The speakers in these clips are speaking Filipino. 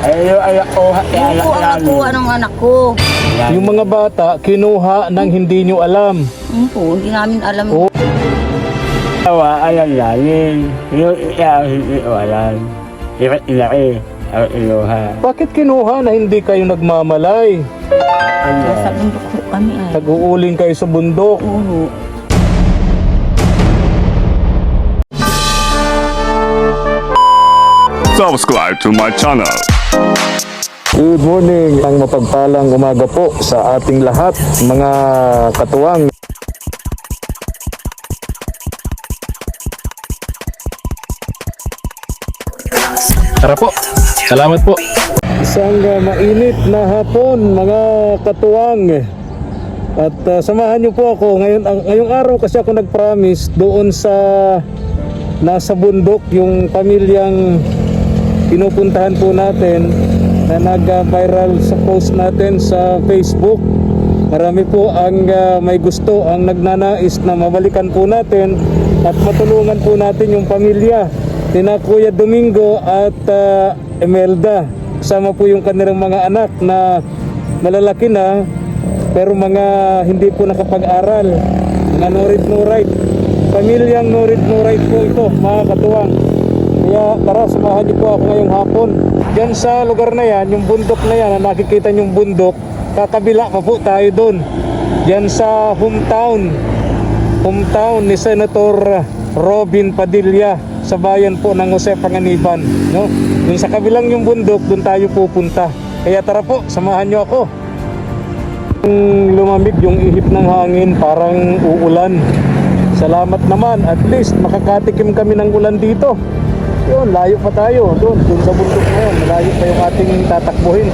Ay, yung anak ko, Yung po ang nakuha ng anak ko. Yung mga bata, kinuha ng hindi nyo alam. Yung po, hindi namin alam. Oh. Awa, alam namin. Yung iya, hindi ko alam. Iba't ilaki, ang iluha. Bakit kinuha na hindi kayo nagmamalay? Sa bundok po kami ay. Nag-uuling kayo sa bundok. Oo. Subscribe to my channel. Good morning, ang mapagpalang umaga po sa ating lahat, mga katuwang. Tara po, salamat po. Isang mainit na hapon, mga katuwang. At samahan niyo po ako ngayong araw kasi ako nag-promise doon sa nasa bundok, yung pamilyang pinupuntahan po natin na nag-viral sa post natin sa Facebook. Marami po ang may gusto, ang nagnanais na mabalikan po natin at matulungan po natin yung pamilya ni na Kuya Domingo at Imelda. Kasama po yung kanilang mga anak na malalaki na pero mga hindi po nakapag-aral, mga no read no write. Pamilyang no read no write po ito, mga katuwang. Kaya tara, samahan niyo po ako ngayong hapon. Diyan sa lugar na yan, yung bundok na yan, na nakikita niyong bundok, kakabila pa po tayo doon. Diyan sa hometown ni Senator Robin Padilla, sa bayan po ng Jose Panganiban, no? Yung sa kabilang yung bundok, doon tayo pupunta. Kaya tara po, samahan niyo ako. Lumamig yung ihip ng hangin, parang uulan. Salamat naman, at least makakatikim kami ng ulan dito. Yun, layo pa tayo doon sa bundok na yun. Malayo pa yung ating tatakbuhin.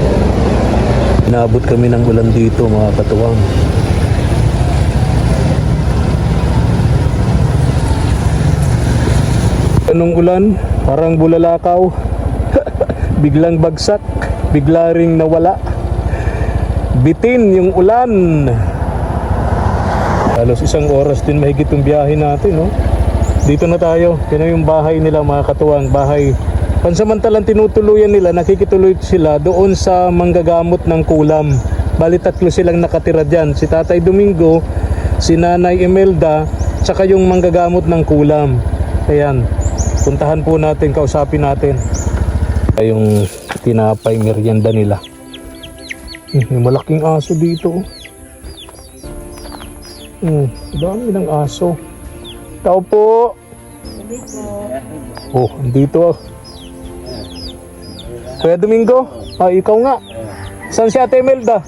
Naabot kami ng ulan dito, mga katuwang. Anong ulan? Parang bulalakaw. Biglang bagsak, bigla ring nawala. Bitin yung ulan. Halos isang oras din mahigit yung biyahe natin, no? Dito na tayo. Yan yung bahay nila, mga katuwang. Bahay. Pansamantalang tinutuluyan nila, nakikituloy sila doon sa manggagamot ng kulam. Bali 3 silang nakatira dyan. Si Tatay Domingo, si Nanay Imelda, tsaka yung manggagamot ng kulam. Ayan. Puntahan po natin, kausapin natin. Yung tinapay merienda nila. May malaking aso dito. Dami ng aso. Tao po. Oh, andito. Kuya Domingo, ikaw nga. Saan si Ate Imelda?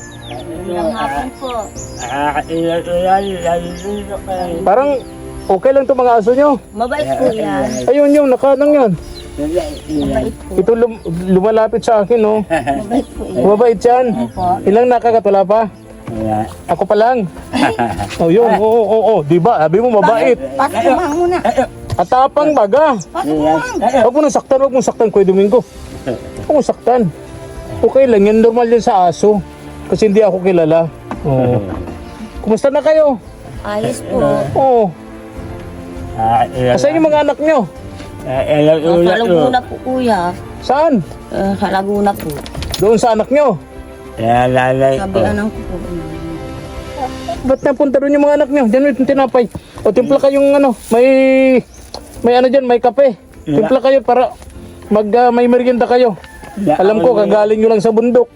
Ilang hapon po. Parang okay lang to mga aso nyo. Mabait po yan. Ayun yung nakanang yan. Mabait po. Ito lumalapit sa akin, no? Mabait po yan. Mabait yan. Opo. Ilang nakakatula pa? Ako pa lang. Oh, yun. Oo. Diba? Sabi mo mabait. Pasok naman muna. At tapang baga. Pasok naman. Huwag mo nang saktan, Kuya Domingo. Huwag mo saktan. Okay lang yan. Normal yan sa aso. Kasi hindi ako kilala. Oh. Kumusta na kayo? Ayos po. Oo. Asan yung mga anak nyo? Sa Laguna po, kuya. Saan? Sa Laguna po. Doon sa anak nyo? Sabi anong ko po. Ba't napunta doon yung mga anak nyo? Diyan yung tinapay. O timpla kayong ano, may ano dyan, may kape. Timpla kayo para may merienda kayo. Alam ko, kagaling nyo lang sa bundok.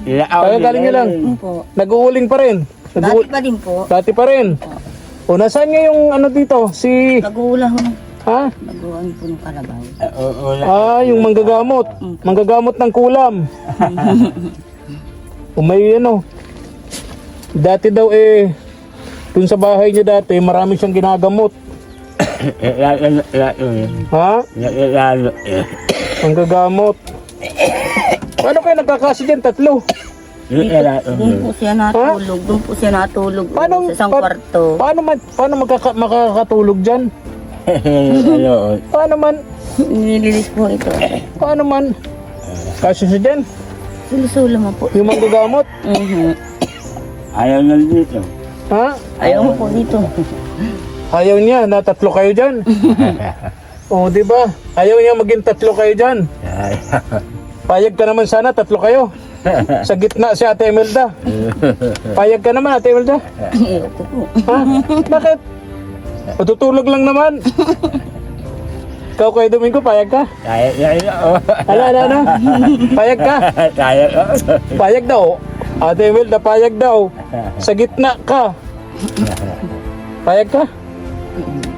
Kagaling nyo lang. Po. Nag-uuling pa rin. Dati pa din po. Dati pa rin. O nasaan nga yung ano dito? Si... Nag-uula ho. Ha? Nag-uula po ng kalabaw. Yung manggagamot. Manggagamot ng kulam. O may ano. Dati daw dun sa bahay niya dati, marami siyang ginagamot. Ha? Manggagamot. Paano kayo nagkakasi dyan? 3? Doon po siya natulog. Doon po siya natulog. Sa isang kwarto. Paano makakatulog dyan? Paano man? Nililis po ito. Paano man? Kasi siya dyan? Sulo-sulo mo po. Yung manggagamot? Ayaw na dito. Ha? Ayaw mo po dito. Ayaw niya na 3 kayo dyan. O, di ba? Ayaw niya maging 3 kayo dyan. Payag ka naman sana, 3 kayo. Sa gitna si Ate Imelda. Payag ka naman, Ate Imelda. Ayoko po. Ha? Bakit? Matutulog lang naman. Ikaw kay Domingo, payag ka? Kaya oo. Ano? Payag ka? Kaya oo. Payag daw. Ate Imelda, payag daw. Sa gitna ka. Payag ka?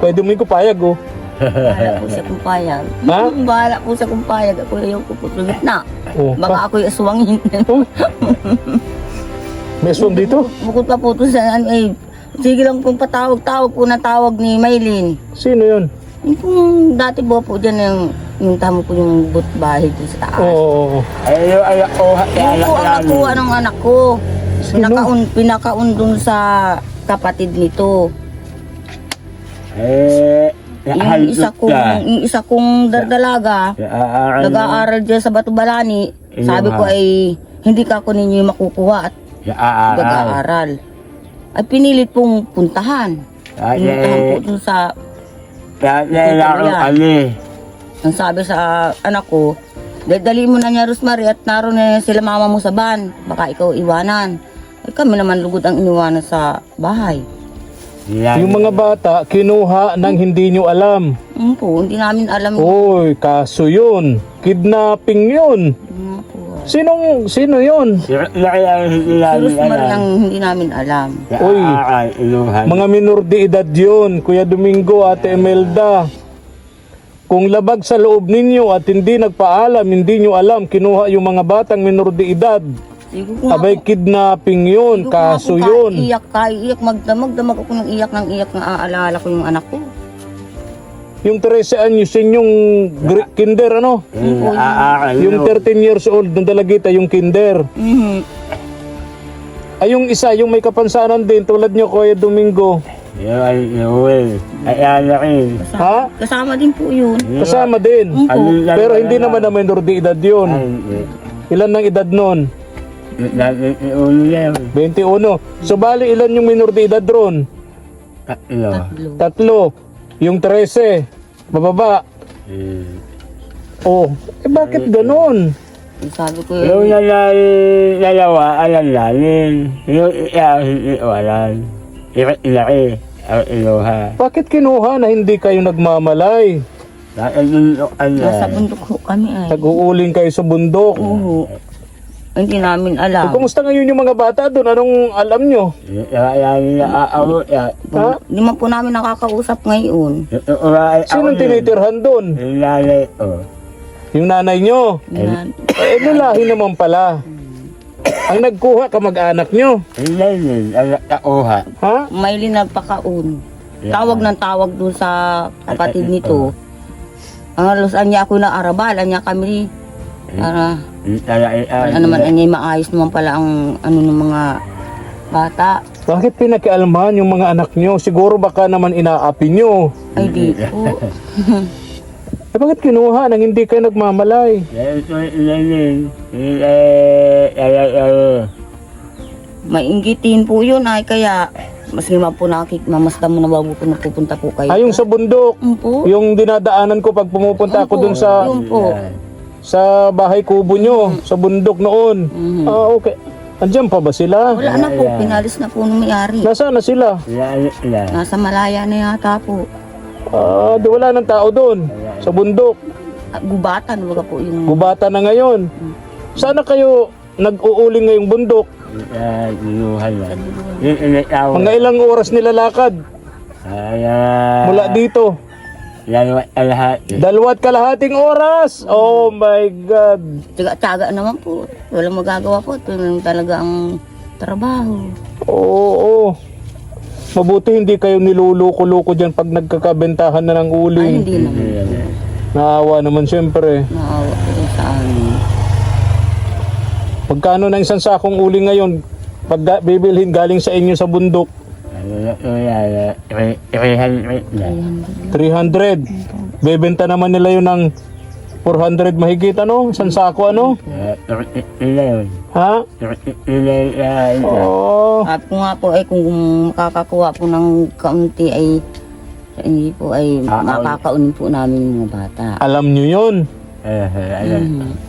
Kay Domingo, payag oh. Bahala po siya kung payag. Ha? Bahala po siya kung payag. Ako ayoko po sa gitna. Oh, Baka ako'y aswangin. may aswang dito? Bukod pa po ito sa ano eh. Sige lang pong patawag-tawag po na tawag ni Maylin. Sino yun? Yung pong dati po dyan yung tamo po yung boot bahay dyan sa taas. Oo. Ay, yung anak ko. Yung po ang nakuha ng anak ko. Sino? Pinakaun dun sa kapatid nito. Yung isa kong dalaga, nag-aaral dyan sa Batubalani. Sabi ko ay hindi ka ako ninyo makukuha at nag-aaral. At pinilit pong puntahan. Puntahan po dun sa ang sabi sa anak ko, dali mo na niya Rosemary at naroon na sila mama mo sa van. Baka ikaw iwanan. Ay kami naman lugod ang iniwanan sa bahay. Yung mga bata, kinuha nang hindi nyo alam. Po, hindi namin alam. Oy, kaso yun. Kidnapping yun. Sino yun? Si Rosemary ang hindi namin alam. Uy, mga minor de edad yun, Kuya Domingo, Ate Imelda. Kung labag sa loob ninyo at hindi nagpaalam, hindi nyo alam, kinuha yung mga batang minor de edad. Abay, kidnapping yun, kaso yun. Iyak, magdamag ako ng iyak na aalala ko yung anak ko. Yung 13 anyos yung kinder, ano? Yung 13 years old ng dalagita, yung kinder. Ay, yung isa, yung may kapansanan din, tulad nyo, Kuya Domingo. Ha? Kasama din po yun. Kasama din. Pero hindi naman na minor de edad yun. Ilan ng edad nun? 21. So, bali, ilan yung minor de edad ron? 3. Yung 13, bababa. Oh, bakit ganun? Sabi ko yung dalawa, alam namin. Yung hindi walan. Ilaki, ang iluha. Bakit kinuha na hindi kayo nagmamalay? nasa bundok ho kami ay. Nag-uuling kayo sa bundok. Oo. Hindi namin alam. Kumusta ngayon yung mga bata doon? Anong alam nyo? Ha? Hindi man po namin nakakausap ngayon. Sinong tinitirhan doon? Yung nanay nyo? Lalahi naman pala. Ang nagkuha, kamag-anak nyo? Ha? Maylin nagpakaun. Tawag ng tawag doon sa kapatid nito. Ang halos anya ako na arabal, anya kami. Para naman anya maayos naman pala ang ano ng mga bata. Bakit pinakialaman yung mga anak nyo? Siguro baka naman inaapi nyo. Ay di po. Bakit kinuha nang hindi kayo nagmamalay? Mainggitin po yun ay kaya mas lima po mamasdan mo na bago po napupunta po kayo. Yung sa bundok, po. yung dinadaanan ko pag pumupunta ako dun sa Yun po. sa bahay kubo nyo, sa bundok noon. Okay. Andiyan pa ba sila? Wala na po, pinalis na po nung may-ari. Nasaan na sila? Nasa Malaya na yata po. Di wala ng tao doon. Sa bundok. Gubatan, wala po yung... Gubata na ngayon. Sana kayo nag-uuling ngayong bundok. Mga ilang oras nilalakad mula dito? 2.5 oras. Oh my God. Tiyaga naman po. Walang magagawa po. Ito lang talaga ang trabaho. Oo. Mabuti hindi kayo niluluko-luko dyan pag nagkakabentahan na ng Ay, uling. hindi naman. Naawa naman siyempre. Naawa po sa amin. Pagkano na isang sakong uling ngayon? Pag bibilhin galing sa inyo sa bundok? 300. Bebenta naman nila yun ng 400 mahigit, ano? Isang sako, ano? Ha? Oo. At kung nga po ay kung makakakuha po ng kaunti ay hindi po ay makakaunin po namin yung mga bata. Alam nyo yun.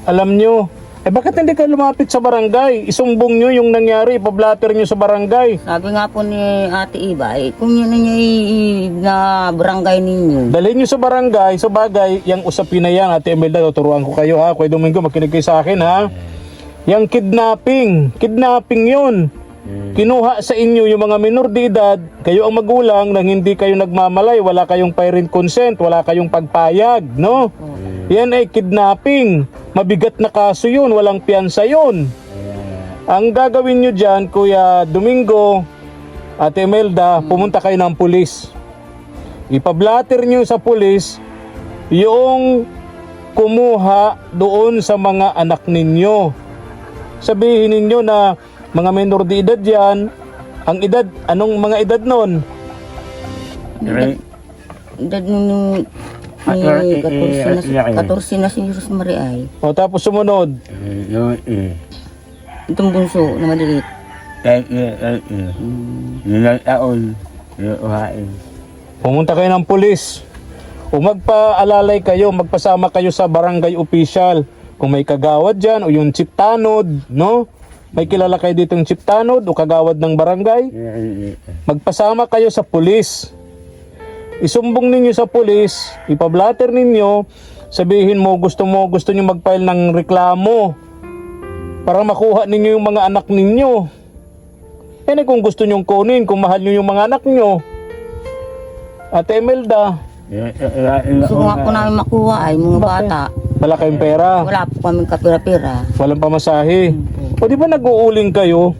Alam nyo. Eh bakit hindi ka lumapit sa barangay? Isumbong nyo yung nangyari, ipablatter nyo sa barangay. Sabi nga po ni Ate Iba, kung yun ninyo na barangay ninyo. Dalhin nyo sa barangay, sa bagay, yung usapin na yan, Ate Imelda, tuturuan ko kayo ha, Kuya Domingo, makinig kayo sa akin ha. Yung kidnapping yun. Kinuha sa inyo yung mga minor de edad, kayo ang magulang nang hindi kayo nagmamalay, wala kayong parent consent, wala kayong pagpayag, no? Yan ay kidnapping. Mabigat na kaso yun, walang piyansa yun. Ang gagawin nyo dyan, Kuya Domingo, Ate Imelda, pumunta kayo ng pulis. Ipablatter nyo sa pulis yung kumuha doon sa mga anak ninyo. Sabihin ninyo na mga minor de edad yan. Ang edad, anong mga edad nun? Edad nung 14 na si Jesus Maria ay. O tapos sumunod. Itong bunso na maliit. Ilang taon, iuhain. Pumunta kayo ng pulis. O magpaalalay kayo, magpasama kayo sa barangay official. Kung may kagawad dyan o yung chief tanod, no? May kilala kayo dito yung chief tanod o kagawad ng barangay. Magpasama kayo sa pulis. Isumbong ninyo sa pulis, ipablatter ninyo, sabihin mo gusto nyo mag-file ng reklamo para makuha ninyo yung mga anak ninyo. Yan kung gusto nyo kunin, kung mahal nyo yung mga anak nyo. Ate Imelda, Gusto nga po namin makuha ay mga bata. wala kayong pera, Wala po kaming kapira-pira. walang pamasahe. O di ba nag-uuling kayo?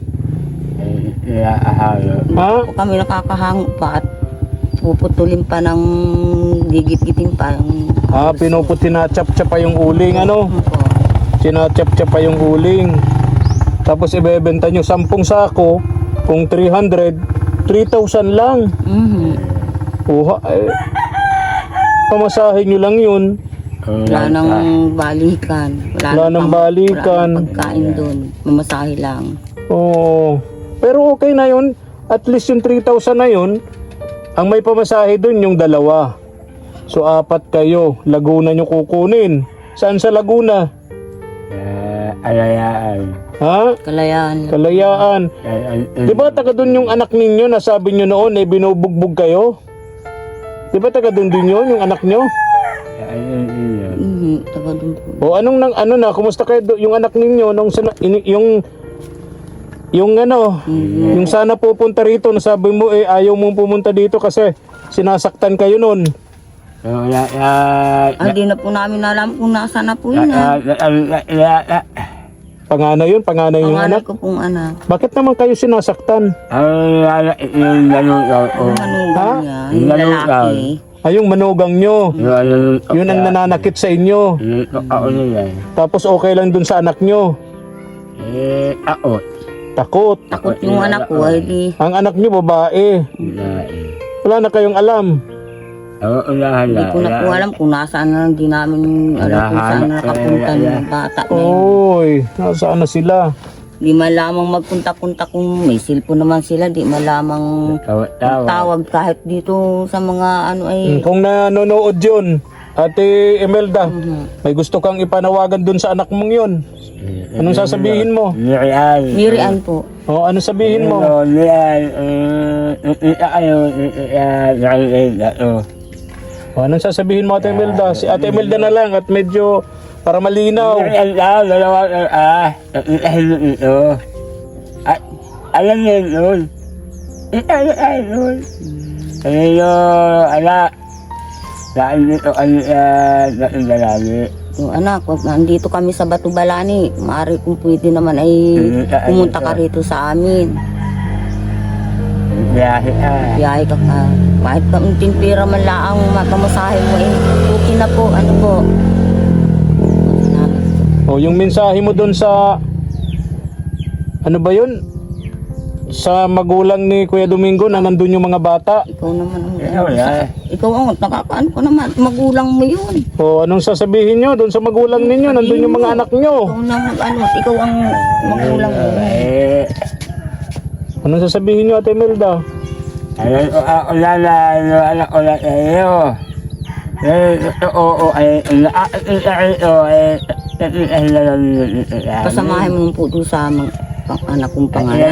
Ha? Po kami nakakahango pa at puputulin pa ng gigit-gitin pa. Sinachap-chap pa yung uling, ano? Po. Sinachap-chap pa yung uling. Tapos ibebenta nyo 10 sako, kung 300, 3,000 lang. Uha, pamasahe nyo lang yun. Wala nang balikan. Wala nang balikan. Wala nang pagkain doon. Mamasahe lang. Oo. Pero okay na yun. At least yung 3,000 na yun, ang may pamasahe doon yung 2. So 4 kayo. Laguna nyo kukunin. Saan sa Laguna? Alayaan. Ha? Kalayaan. Kalayaan. Di ba taga doon yung anak ninyo na sabi nyo noon eh binubugbog kayo? Di ba taga doon din yun yung anak nyo? Taga doon po. O anong na kumusta kayo yung anak ninyo nung yung sana pupunta rito, nasabi mo eh ayaw mong pumunta dito kasi sinasaktan kayo noon. Hindi na po namin alam kung nasa na po yun. Panganay yung Panganay anak. ko pong anak. Bakit naman kayo sinasaktan? Yung lalugaw ko. Manugang niya. Yung lalaki. Ay yung manugang nyo. Yun ang nananakit sa inyo. Ako nila. Tapos okay lang dun sa anak nyo. Ako. Takot. Takot yung anak ko ay di. Ang anak nyo babae. Wala na kayong alam. Hindi ko na po alam kung nasaan na. Hindi namin alam kung saan na nakapunta ng bata na yun. Oy, nasaan na sila? Di malamang magpunta-punta kung may cellphone naman sila. Di malamang tawag kahit dito sa mga ano ay. Kung nanonood yun, Ate Imelda, may gusto kang ipanawagan dun sa anak mong yun. Anong sasabihin mo? Mirian po. O, ano sabihin mo? O, anong sasabihin mo, Ate Imelda? Si Ate Imelda na lang at medyo para malinaw. Alam niyo yun. Dahil nito lalaki. Yung anak, wag nandito kami sa Batubalani. Maaari kung pwede naman ay pumunta ka rito sa amin. Biyahe ka ka. Kahit kaunting pera man laang matamasahe mo eh. Okay na po, ano po. O, yung mensahe mo dun sa ano ba yun? Sa magulang ni Kuya Domingo na nandun yung mga bata. Ikaw naman ang ikaw ang nakakaano ko naman. Magulang mo yun. O, anong sasabihin nyo dun sa magulang ninyo? Nandun yung mga anak nyo. Ikaw naman ano. Ikaw ang magulang mo. Anong sasabihin nyo, Ate Imelda? Anak ko na kayo. Oo, Pasamahin mo po doon sa anak kong pangalan.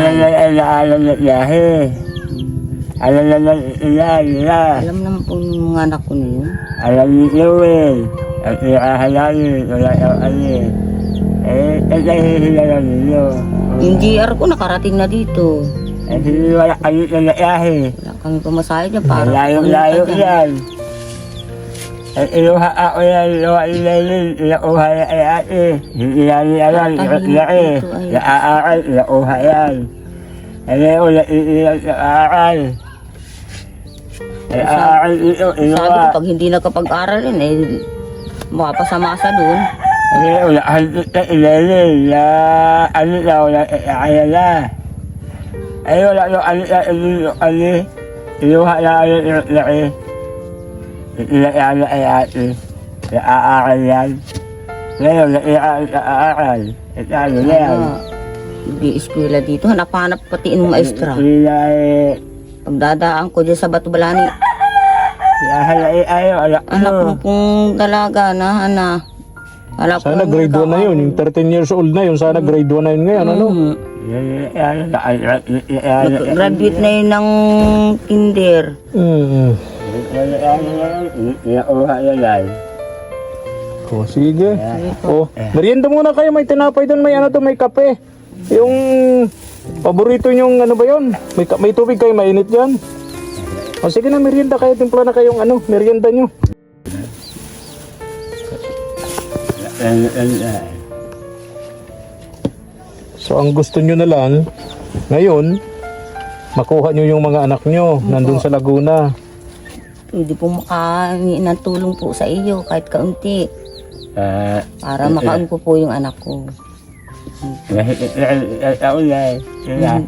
Alam naman po yung mga anak ko na yun. Alam niyo at ihahalali, wala yung nahihilala ninyo. Yung GR ko nakarating na dito. Hindi wala kayo na naiyahe. Wala kami pamasahe dyan para. Layo-layo yan. At iluha ako yan, iluha ilalim, ilauha na ay ate. Hindi namin alam, ilaki. Naaaral, ilauha yan. Ano yung naiiyak na aaral? Naaaral ito, Sabi ko, iluha. pag hindi nakapag-aral yun, eh, makapasama sa doon. Ano yung nakahantot na ilalim, na ano na, wala kaya na. Ay wala nung ano na, iluha na ano yung laki. Ilaan na ay ate. Naaaral yan. Ngayon, naaaral. At ano na yan. Hindi eskwela dito. Hanap-hanap pati yung maestra. Pagdadaan ko dyan sa Batubalani. Anak mo pong dalaga na, Wala po Sana ang grade 1 na yun. Yung 13 years old na yun. Sana grade 1 na yun ngayon. Ano? Graduate na yun ng kinder. Oh, sige. Oh, merienda muna kayo. May tinapay doon. May ano doon. May kape. Yung paborito nyong ano ba yun? May tubig kayo. Mainit yan. O sige na, merienda kayo. Timpla na kayong ano, merienda nyo. So ang gusto nyo na lang ngayon, makuha nyo yung mga anak nyo nandun sa Laguna. Pwede po makahingi ng tulong po sa iyo kahit kaunti. Para makaon ko po yung anak ko.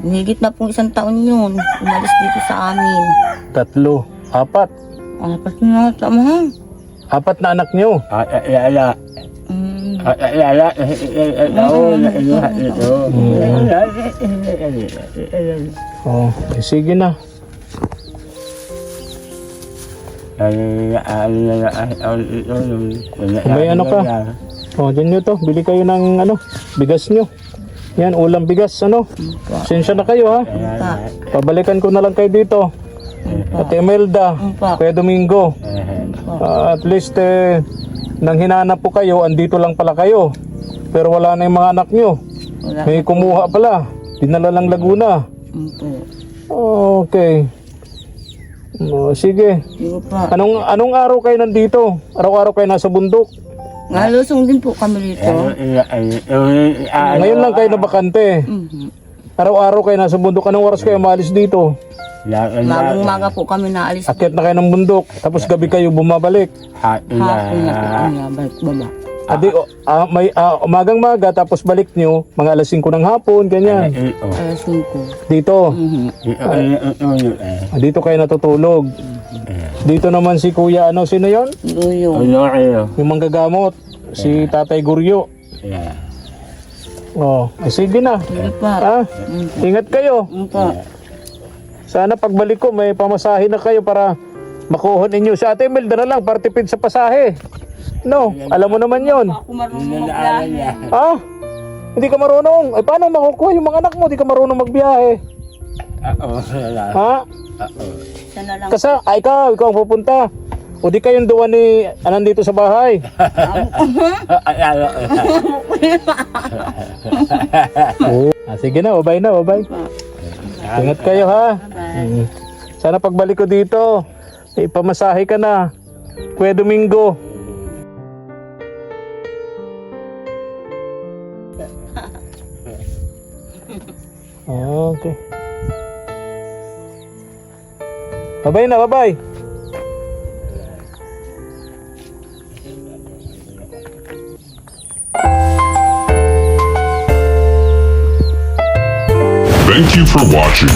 Higit na pong 1 taon yun. Umalis dito sa amin. 3, 4. Apat na tama. 4 na anak nyo. Oh, sige na. May ano ka? Oh, dyan nyo to. Bili kayo ng ano, bigas nyo. Yan, ulam bigas, ano. Sensya na kayo, ha. Pabalikan ko na lang kayo dito. Ate Imelda, Kuya Domingo. At least, nang hinanap po kayo, andito lang pala kayo. Pero wala na yung mga anak nyo. May kumuha pala. Dinala lang Laguna. Okay. Sige. Anong araw kayo nandito? Araw-araw kayo nasa bundok? Ngalusong din po kami dito. Ngayon lang kayo na bakante. Araw-araw kayo nasa bundok. Anong oras kayo maalis dito? Magang-maga po kami naalis. Akyat na kayo ng bundok. Tapos gabi kayo bumabalik. Hapon na po kami balik baba. Adi, may umagang-maga tapos balik nyo mga alas 5 ng hapon, ganyan. Alas 5. Dito. Dito kayo natutulog. Dito naman si Kuya, ano, sino yon? Luyo. Yung manggagamot. Si Tatay Guryo. Oh, sige na. Sige pa. Ingat kayo. Sana pagbalik ko may pamasahe na kayo para makuha ninyo. Si Ate Imelda na lang para tipid sa pasahe. No, alam mo naman yon. Ako marunong magbiyahe. Hindi ka marunong. Ay, paano makukuha yung mga anak mo? Hindi ka marunong magbiyahe. Ha? Sana lang. Kasi, ikaw ang pupunta. O di kayong duwan ni nandito sa bahay. Sige na, babay na, babay. Ingat kayo, ha? Sana pagbalik ko dito, ipamasahe ka na. Kuya Domingo. Okay. Babay na, babay. Thank you for watching.